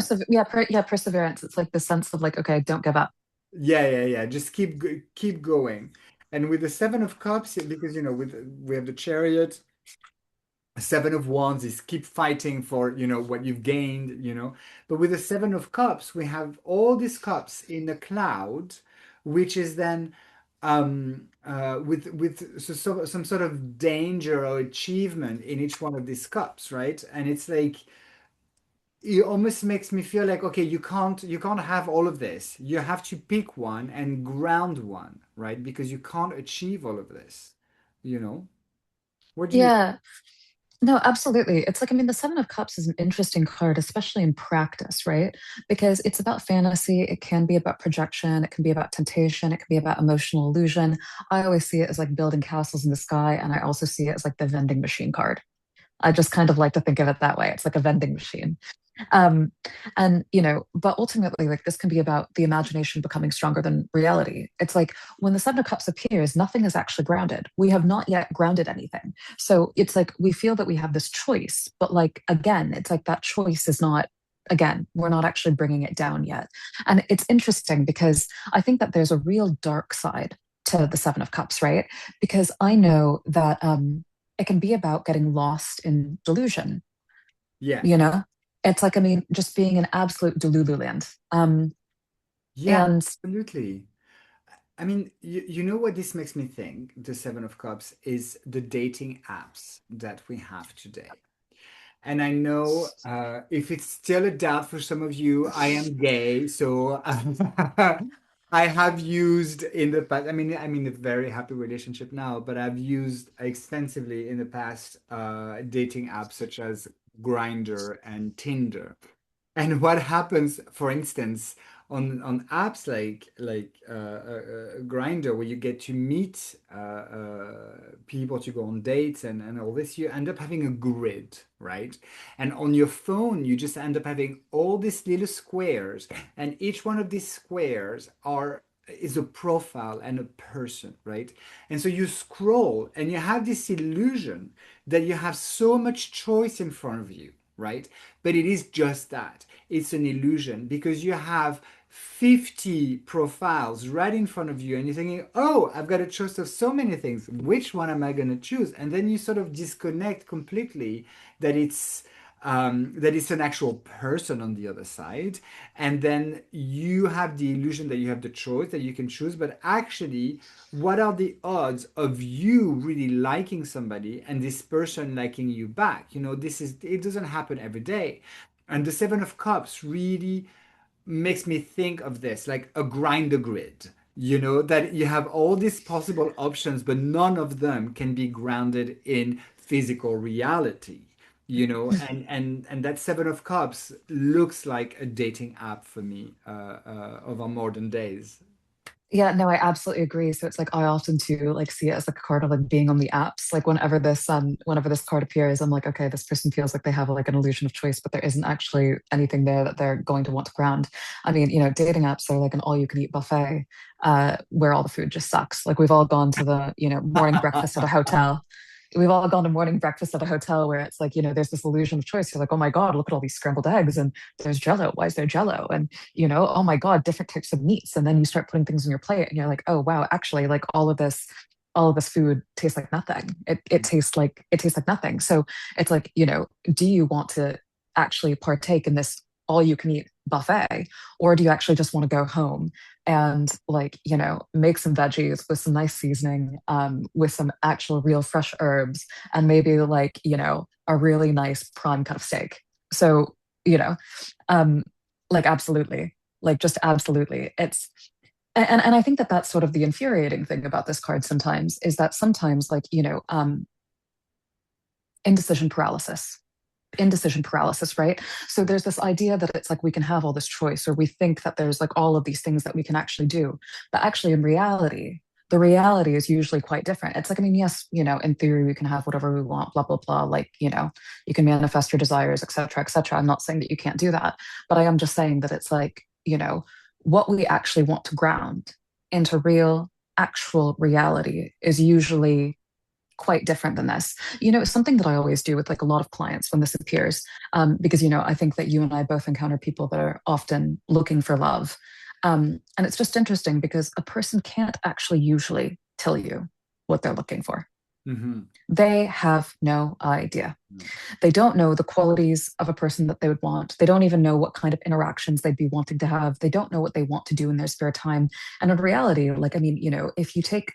yeah, perseverance. It's like the sense of like, okay, don't give up. Yeah, yeah, yeah. Just keep going. And with the Seven of Cups, because we have the Chariot, Seven of Wands is keep fighting for what you've gained. But with the Seven of Cups, we have all these cups in a cloud, which is then with some sort of danger or achievement in each one of these cups, right? And it's like it almost makes me feel like, okay, you can't have all of this. You have to pick one and ground one, right? Because you can't achieve all of this. you know what do you Yeah, no, absolutely. It's like, I mean, the Seven of Cups is an interesting card, especially in practice, right? Because it's about fantasy. It can be about projection. It can be about temptation. It can be about emotional illusion. I always see it as like building castles in the sky. And I also see it as like the vending machine card. I just kind of like to think of it that way. It's like a vending machine. Um, and but ultimately, like this can be about the imagination becoming stronger than reality. It's like when the Seven of Cups appears, nothing is actually grounded. We have not yet grounded anything. So it's like we feel that we have this choice, but like again, it's like that choice is not again, we're not actually bringing it down yet. And it's interesting because I think that there's a real dark side to the Seven of Cups, right? Because I know that it can be about getting lost in delusion, Yeah. you know? It's like, I mean, just being in absolute Delulu land. Yeah, And absolutely. I mean, you know what this makes me think, the Seven of Cups, is the dating apps that we have today. And I know if it's still a doubt for some of you, I am gay, so I have used in the past. I mean, I'm in a very happy relationship now, but I've used extensively in the past dating apps such as Grindr and Tinder. And what happens, for instance, on apps like Grindr, where you get to meet people to go on dates and all this, you end up having a grid, right? And on your phone, you just end up having all these little squares, and each one of these squares are is a profile and a person, right? And so you scroll and you have this illusion that you have so much choice in front of you, right? But it is just that. It's an illusion because you have 50 profiles right in front of you and you're thinking, oh, I've got a choice of so many things. Which one am I going to choose? And then you sort of disconnect completely that it's an actual person on the other side. And then you have the illusion that you have the choice that you can choose. But actually, what are the odds of you really liking somebody and this person liking you back? It doesn't happen every day. And the Seven of Cups really makes me think of this like a grinder grid, that you have all these possible options, but none of them can be grounded in physical reality. And that Seven of Cups looks like a dating app for me of our modern days. yeah, no, I absolutely agree. So it's like I often too like see it as like a card of like being on the apps. Like whenever this card appears, I'm like, okay, this person feels like they have like an illusion of choice, but there isn't actually anything there that they're going to want to ground. I mean, dating apps are like an all-you-can-eat buffet, where all the food just sucks. Like we've all gone to the, morning breakfast at a hotel. We've all gone to morning breakfast at a hotel where it's like, there's this illusion of choice. You're like, oh my God, look at all these scrambled eggs and there's Jello. Why is there Jello? And oh my God, different types of meats. And then you start putting things on your plate and you're like, oh wow, actually like all of this food tastes like nothing. It tastes like nothing. So it's like, do you want to actually partake in this all you can eat buffet? Or do you actually just want to go home and like, make some veggies with some nice seasoning, with some actual real fresh herbs and maybe like, a really nice prime cut of steak. So, you know, um, like absolutely, like just absolutely. And I think that that's sort of the infuriating thing about this card sometimes is that sometimes like, indecision paralysis indecision paralysis, right? So there's this idea that it's like we can have all this choice, or we think that there's like all of these things that we can actually do. But actually, in reality, the reality is usually quite different. It's like, I mean, yes, in theory, we can have whatever we want, blah, blah, blah. Like, you can manifest your desires, et cetera, et cetera. I'm not saying that you can't do that, but I am just saying that it's like, what we actually want to ground into real, actual reality is usually quite different than this. It's something that I always do with like a lot of clients when this appears, because I think that you and I both encounter people that are often looking for love, and it's just interesting because a person can't actually usually tell you what they're looking for. Hmm. They have no idea. No. They don't know the qualities of a person that they would want. They don't even know what kind of interactions they'd be wanting to have. They don't know what they want to do in their spare time. And in reality, like, I mean, if you take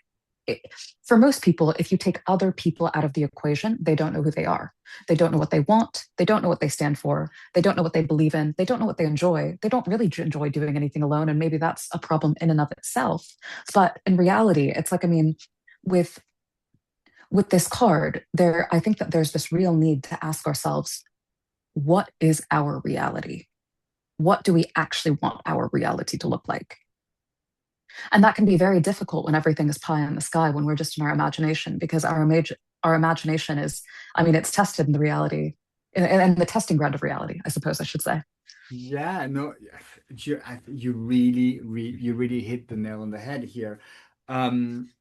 it, for most people, if you take other people out of the equation, they don't know who they are. They don't know what they want. They don't know what they stand for. They don't know what they believe in. They don't know what they enjoy. They don't really enjoy doing anything alone. And maybe that's a problem in and of itself. But in reality, it's like, I mean, with with this card, I think that there's this real need to ask ourselves, what is our reality? What do we actually want our reality to look like? And that can be very difficult when everything is pie in the sky, when we're just in our imagination, because our imagination is, I mean, it's tested in the reality, in the testing ground of reality, I suppose I should say. Yeah, no, you really hit the nail on the head here. Um,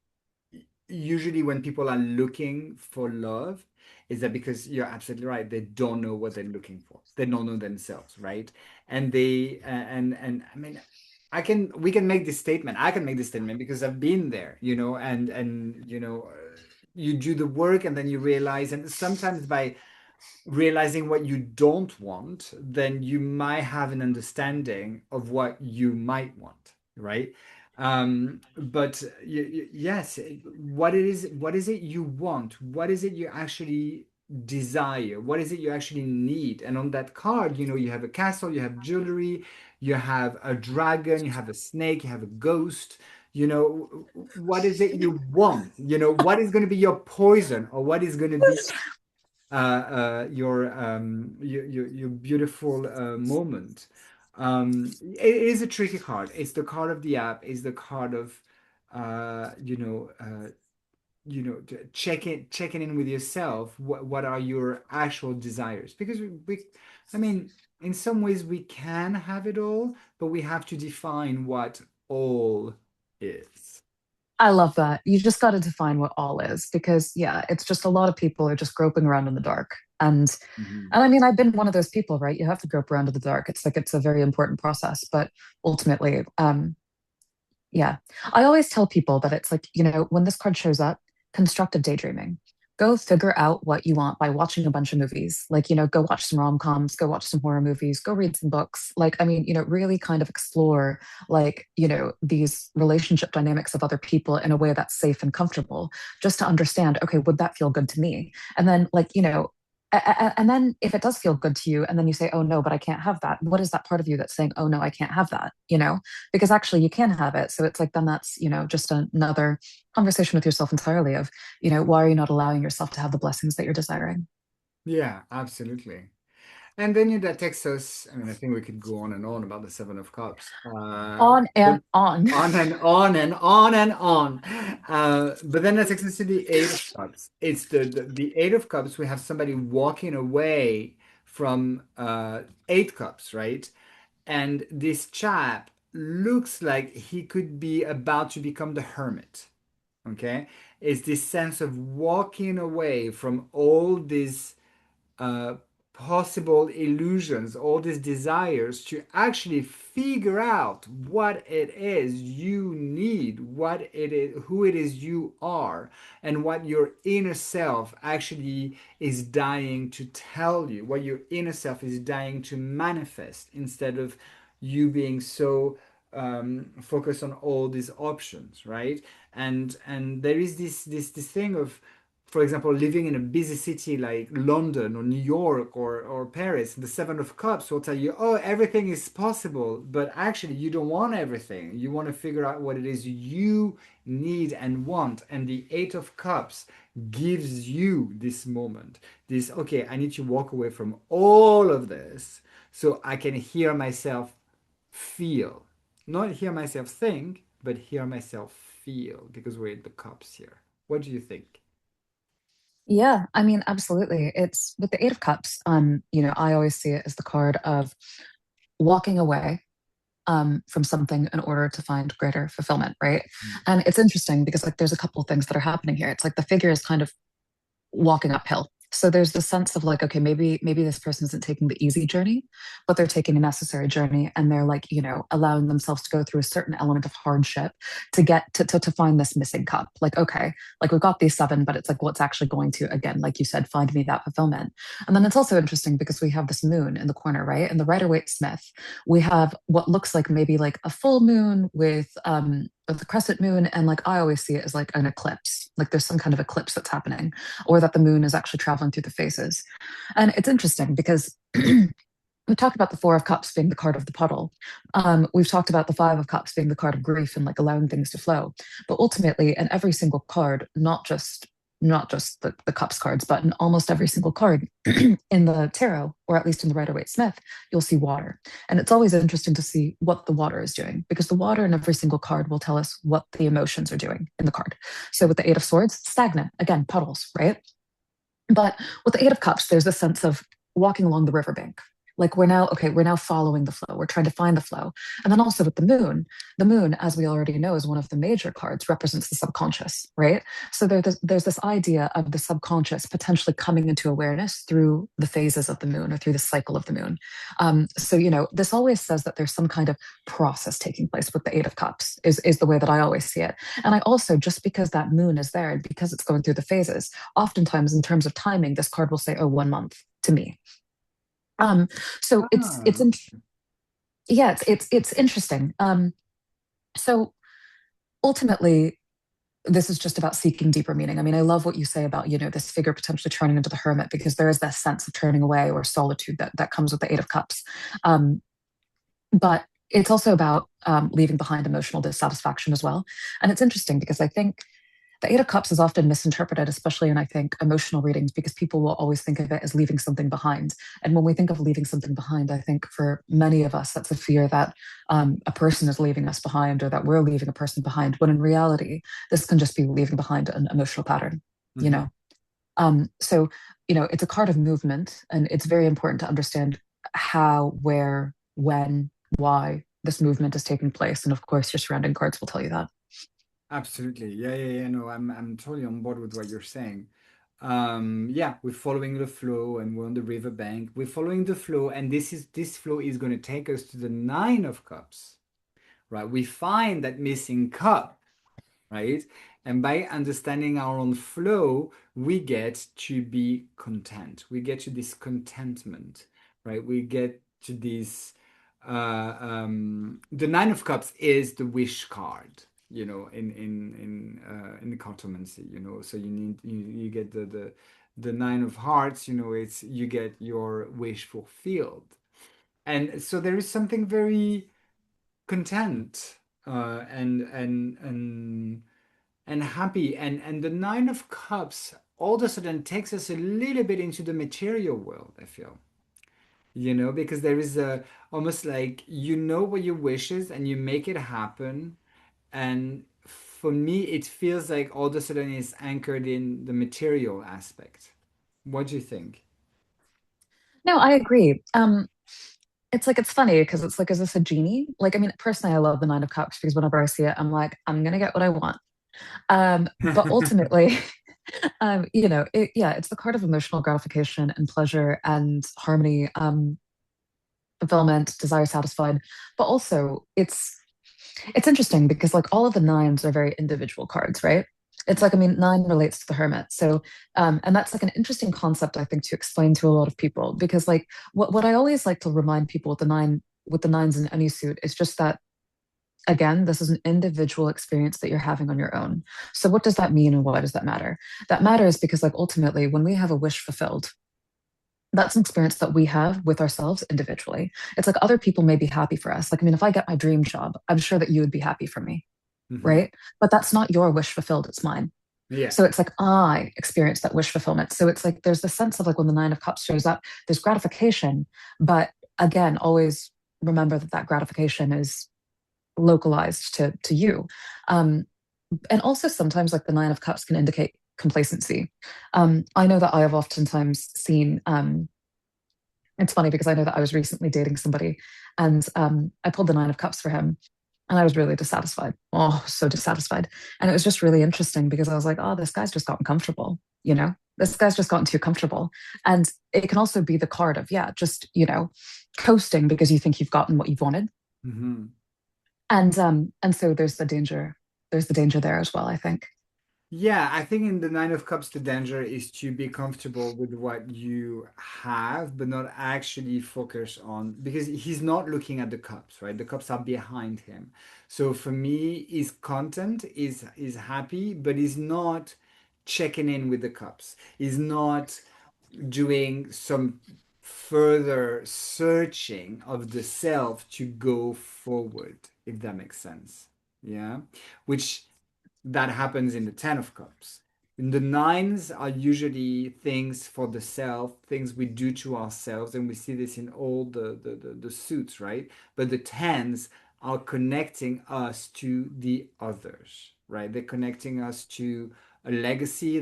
usually when people are looking for love, is that because you're absolutely right, they don't know what they're looking for. They don't know themselves, right? And they and I mean, we can make this statement. I can make this statement because I've been there, and you do the work and then you realize, and sometimes by realizing what you don't want, then you might have an understanding of what you might want, right? But yes, what is it you want? What is it you actually desire? What is it you actually need? And on that card, you have a castle, you have jewelry, you have a dragon, you have a snake, you have a ghost. What is it you want? What is going to be your poison, or what is going to be your beautiful moment. It is a tricky card. It's the card of the app. It's the card of uh, you know uh, checking in with yourself. What are your actual desires? Because I mean, in some ways we can have it all, but we have to define what all is. I love that. You just got to define what all is because yeah, it's just a lot of people are just groping around in the dark. And I mean, I've been one of those people, right? You have to grope around in the dark. It's like it's a very important process, but ultimately, yeah. I always tell people that it's like, when this card shows up, constructive daydreaming. Go figure out what you want by watching a bunch of movies. Like, go watch some rom-coms, go watch some horror movies, go read some books. Like, I mean, really kind of explore like, these relationship dynamics of other people in a way that's safe and comfortable, just to understand, okay, would that feel good to me? And then like, and then if it does feel good to you and then you say, oh no, but I can't have that, what is that part of you that's saying, oh no, I can't have that, because actually you can have it. So it's like, then that's, just another conversation with yourself entirely of, why are you not allowing yourself to have the blessings that you're desiring? Yeah, absolutely. And then that takes us, I mean, I think we could go on and on about the Seven of Cups. On But and on. on and on and on and on. But then that takes us to the Eight of Cups. It's the Eight of Cups. We have somebody walking away from Eight Cups, right? And this chap looks like he could be about to become the hermit. Okay? It's this sense of walking away from all these uh, possible illusions, all these desires, to actually figure out what it is you need, what it is, who it is you are, and what your inner self actually is dying to tell you, what your inner self is dying to manifest, instead of you being so focused on all these options, right? And there is this thing of, for example, living in a busy city like London or New York or Paris, the Seven of Cups will tell you, oh, everything is possible. But actually, you don't want everything. You want to figure out what it is you need and want. And the Eight of Cups gives you this moment. This, okay, I need to walk away from all of this so I can hear myself feel. Not hear myself think, but hear myself feel, because we're in the cups here. What do you think? Yeah, I mean, absolutely. It's with the Eight of Cups, I always see it as the card of walking away from something in order to find greater fulfillment, right? And it's interesting because like there's a couple of things that are happening here. It's like the figure is kind of walking uphill. So there's the sense of like, okay, maybe this person isn't taking the easy journey, but they're taking a necessary journey, and they're like, allowing themselves to go through a certain element of hardship to get to find this missing cup. Like, okay, like we've got these seven, but it's like what's actually going to, again, like you said, find me that fulfillment. And then it's also interesting because we have this moon in the corner, right? And the Rider-Waite-Smith, we have what looks like maybe like a full moon with the crescent moon, and like I always see it as like an eclipse, like there's some kind of eclipse that's happening, or that the moon is actually traveling through the phases. And it's interesting because we talked about the Four of Cups being the card of the puddle. We've talked about the Five of Cups being the card of grief and like allowing things to flow. But ultimately, in every single card, not just the cups cards, but in almost every single card in the tarot, or at least in the Rider-Waite-Smith, you'll see water. And it's always interesting to see what the water is doing, because the water in every single card will tell us what the emotions are doing in the card. So with the Eight of Swords, stagnant, again, puddles, right? But with the Eight of Cups, there's a sense of walking along the riverbank. Like we're now, okay, we're now following the flow. We're trying to find the flow. And then also with the moon, as we already know, is one of the major cards, represents the subconscious, right? So there's this idea of the subconscious potentially coming into awareness through the phases of the moon or through the cycle of the moon. So, this always says that there's some kind of process taking place with the Eight of Cups, is the way that I always see it. And I also, just because that moon is there and because it's going through the phases, oftentimes in terms of timing, this card will say, oh, 1 month to me. Um, so it's Ah, yeah, it's interesting. So ultimately, this is just about seeking deeper meaning. I mean, I love what you say about, this figure potentially turning into the hermit, because there is that sense of turning away or solitude that comes with the Eight of Cups. Um, but it's also about leaving behind emotional dissatisfaction as well. And it's interesting because I think the Eight of Cups is often misinterpreted, especially in, I think, emotional readings, because people will always think of it as leaving something behind. And when we think of leaving something behind, I think for many of us, that's a fear that a person is leaving us behind or that we're leaving a person behind, when in reality, this can just be leaving behind an emotional pattern, you mhm. know? So, it's a card of movement, and it's very important to understand how, where, when, why this movement is taking place. And of course, your surrounding cards will tell you that. Absolutely. Yeah, yeah, yeah. No, I'm totally on board with what you're saying. Yeah, we're following the flow and we're on the riverbank. We're following the flow, and this flow is going to take us to the Nine of Cups, right? We find that missing cup, right? And by understanding our own flow, we get to be content. We get to this contentment, right? We get to this. The Nine of Cups is the wish card, in the cartomancy, So you get the Nine of Hearts, it's you get your wish fulfilled, and so there is something very content and happy, and the Nine of Cups all of a sudden takes us a little bit into the material world, I feel, because there is a almost like what your wish is and you make it happen. And for me it feels like all of a sudden it's anchored in the material aspect. What do you think? No, I agree. It's like, it's funny because it's like, is this a genie? Like, I mean, personally, I love the Nine of Cups because whenever I see it, I'm like, I'm gonna get what I want. But ultimately, yeah, it's the card of emotional gratification and pleasure and harmony, fulfillment, desire satisfied. But also, it's interesting because like all of the nines are very individual cards, right? It's like, I mean, nine relates to the hermit. So, and that's like an interesting concept, I think, to explain to a lot of people, because like what I always like to remind people with the nines in any suit is just that, again, this is an individual experience that you're having on your own. So what does that mean and why does that matter? That matters because like ultimately when we have a wish fulfilled, that's an experience that we have with ourselves individually. It's like other people may be happy for us. Like, I mean, if I get my dream job, I'm sure that you would be happy for me, Hmm. right? But that's not your wish fulfilled, it's mine. Yeah. So it's like I experience that wish fulfillment. So it's like there's the sense of like when the Nine of Cups shows up, there's gratification, but again, always remember that that gratification is localized to you. Um, and also sometimes like the Nine of Cups can indicate complacency. I know that I have oftentimes seen it's funny because I know that I was recently dating somebody and I pulled the Nine of Cups for him and I was really dissatisfied. Oh, so dissatisfied. And it was just really interesting because I was like, oh, this guy's just gotten comfortable, This guy's just gotten too comfortable. And it can also be the card of, yeah, just, coasting because you think you've gotten what you've wanted. Hmm. And so there's the danger there as well, I think. Yeah, I think in the Nine of Cups, the danger is to be comfortable with what you have, but not actually focus on, because he's not looking at the cups, right? The cups are behind him. So for me, his content is happy, but he's not checking in with the cups. He's not doing some further searching of the self to go forward, if that makes sense. Yeah, which that happens in the Ten of Cups. And the nines are usually things for the self, things we do to ourselves, and we see this in all the suits, right? But the tens are connecting us to the others. right? They're connecting us to a legacy.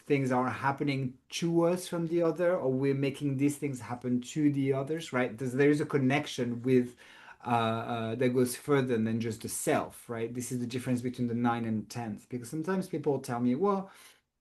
Things are happening to us from the other, or we're making these things happen to the others, right? There is a connection with that goes further than just the self, right? This is the difference between the nine and tenth, because sometimes people tell me, well,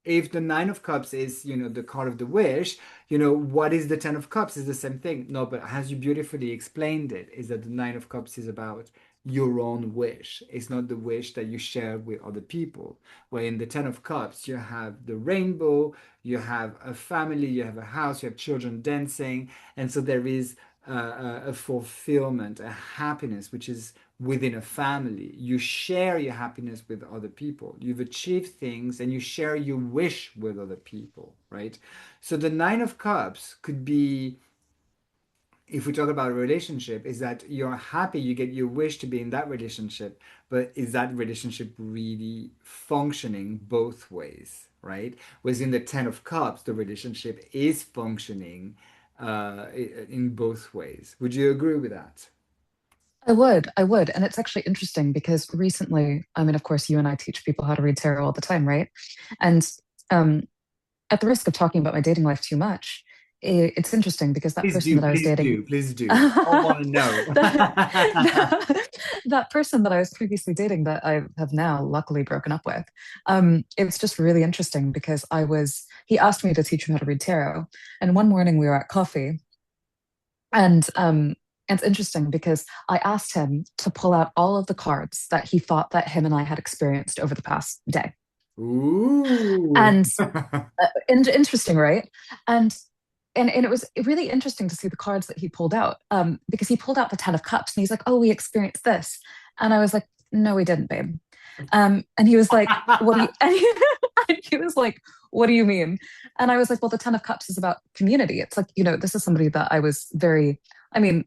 if the nine of cups is, the card of the wish, what is the ten of cups? Is the same thing. No, but as you beautifully explained it, is that the nine of cups is about your own wish. It's not the wish that you share with other people. Where in the ten of cups, you have the rainbow, you have a family, you have a house, you have children dancing, and so there is a fulfillment, a happiness, which is within a family. You share your happiness with other people. You've achieved things and you share your wish with other people, right? So the Nine of Cups could be, if we talk about a relationship, is that you're happy, you get your wish to be in that relationship, but is that relationship really functioning both ways, right? Whereas in the Ten of Cups, the relationship is functioning in both ways. Would you agree with that? I would. And it's actually interesting because recently, I mean, of course, you and I teach people how to read tarot all the time, right? And um, at the risk of talking about my dating life too much, it's interesting because that Please person do, that I was please dating, do, please do. I want to know. that person that I was previously dating that I have now luckily broken up with, it's just really interesting because he asked me to teach him how to read tarot. And one morning we were at coffee and it's interesting because I asked him to pull out all of the cards that he thought that him and I had experienced over the past day. Ooh. And interesting, right? And and it was really interesting to see the cards that he pulled out, because he pulled out the Ten of Cups and he's like, "Oh, we experienced this," and I was like, "No, we didn't, babe." And he was like, "What do you?" And he was like, "What do you mean?" And I was like, "Well, the Ten of Cups is about community. It's like, this is somebody that I was very, I mean,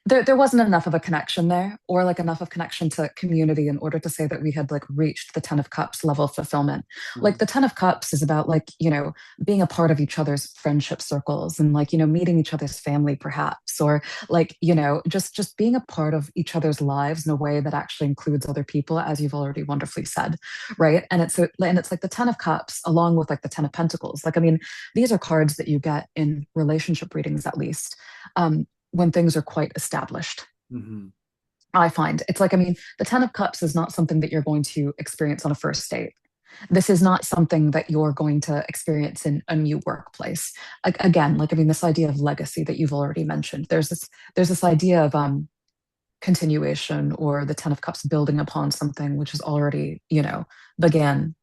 there wasn't enough of a connection there or like enough of connection to community in order to say that we had like reached the Ten of Cups level of fulfillment. Like the Ten of Cups is about like, being a part of each other's friendship circles and like, meeting each other's family perhaps, or like, just being a part of each other's lives in a way that actually includes other people, as you've already wonderfully said, right? And it's like the Ten of Cups along with like the Ten of Pentacles. Like, I mean, these are cards that you get in relationship readings at least. When things are quite established. Mhm. I find it's like, I mean, the Ten of Cups is not something that you're going to experience on a first date. This is not something that you're going to experience in a new workplace. Again, like, I mean, this idea of legacy that you've already mentioned, there's this idea of continuation or the Ten of Cups building upon something which is already, began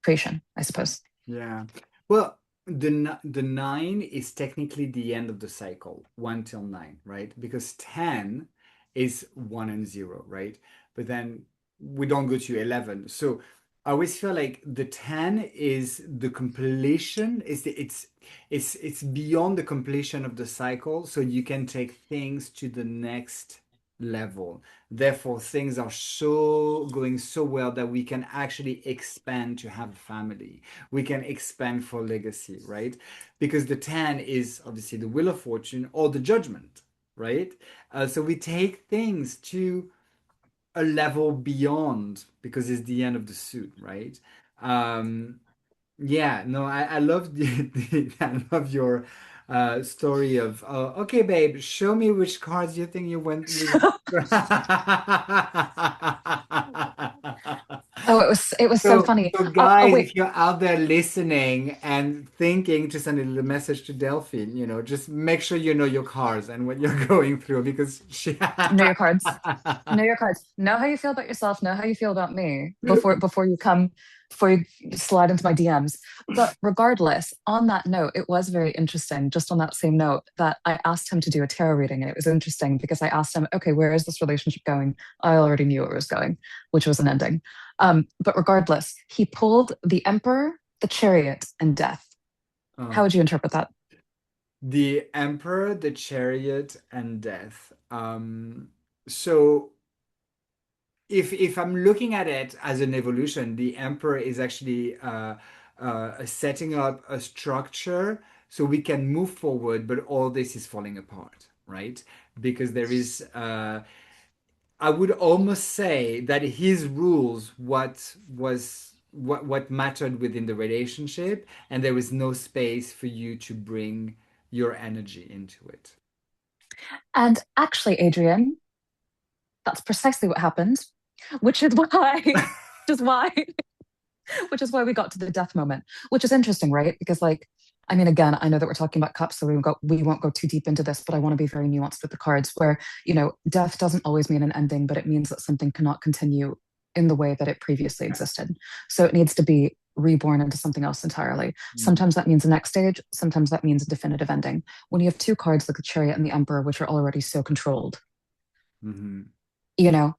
creation, I suppose. Yeah. Well, the nine is technically the end of the cycle, one till nine, right? Because 10 is one and zero, right? But then we don't go to 11. So I always feel like the 10 is the completion, it's beyond the completion of the cycle, so you can take things to the next level. Therefore, things are so going so well that we can actually expand to have a family. We can expand for legacy, right? Because the 10 is obviously the wheel of fortune or the judgment, right? So we take things to a level beyond because it's the end of the suit, right? Um, yeah, no, I love I love your story of okay, babe, show me which cards you think you went you Oh, it was so So, funny. so Oh, guys, wait. if you're out there listening and thinking to send a little message to Delphine, just make sure you know your cards and what you're going through because she Know your cards. Know your cards. Know how you feel about yourself. Know how you feel about me before you slide into my DMs. But regardless, on that note, it was very interesting. Just on that same note, that I asked him to do a tarot reading, and it was interesting because I asked him, "Okay, where is this relationship going?" I already knew where it was going, which was an ending. But regardless, he pulled the Emperor, the Chariot, and Death. How Oh, would you interpret that? the Emperor, the Chariot, and Death. So if I'm looking at it as an evolution, the emperor is actually setting up a structure so we can move forward, but all this is falling apart, right? Because there is I would almost say that his rules what mattered within the relationship, and there was no space for you to bring your energy into it. And actually, Adrian, that's precisely what happened, which is why, which is why, which is why we got to the death moment, which is interesting, right? Because like, I mean, again, I know that we're talking about cups, so we won't go too deep into this, but I want to be very nuanced with the cards where, death doesn't always mean an ending, but it means that something cannot continue in the way that it previously existed. So it needs to be reborn into something else entirely. Mm. Sometimes that means the next stage, sometimes that means a definitive ending. When you have two cards like the Chariot and the Emperor, which are already so controlled, Hmm. you know,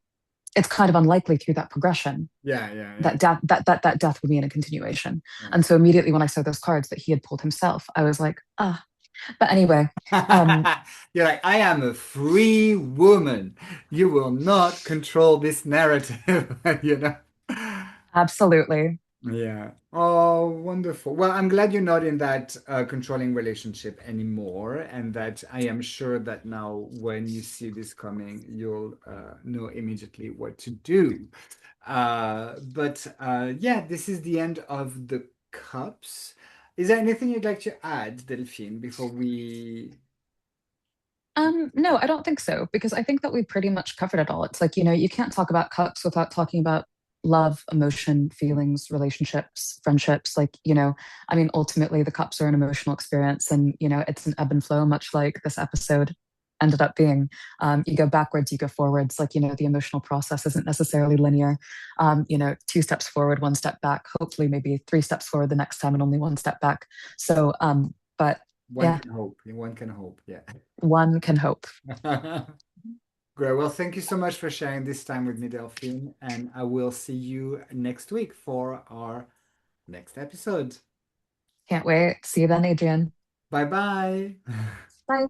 it's kind of unlikely through that progression Yeah, yeah, yeah, that that death would be in a continuation. yeah. And so immediately when I saw those cards that he had pulled himself, I was like, ah. But anyway, um, You're like, I am a free woman. You will not control this narrative, you know? absolutely. Yeah. Oh, wonderful. Well, I'm glad you're not in that controlling relationship anymore, and that I am sure that now when you see this coming, you'll know immediately what to do. But yeah, this is the end of the cups. Is there anything you'd like to add, Delphine, before we... No, I don't think so, because I think that we pretty much covered it all. It's like, you can't talk about cups without talking about love, emotion, feelings, relationships, friendships. Like, I mean, ultimately, the cups are an emotional experience and, it's an ebb and flow, much like this episode ended up being. You go backwards, you go forwards. Like, the emotional process isn't necessarily linear. Two steps forward, one step back, hopefully, maybe three steps forward the next time and only one step back. So, but One yeah, can hope. One can hope. Yeah. one can hope. Great. Well, thank you so much for sharing this time with me, Delphine, and I will see you next week for our next episode. Can't wait. See you then, Adrian. Bye bye. Bye.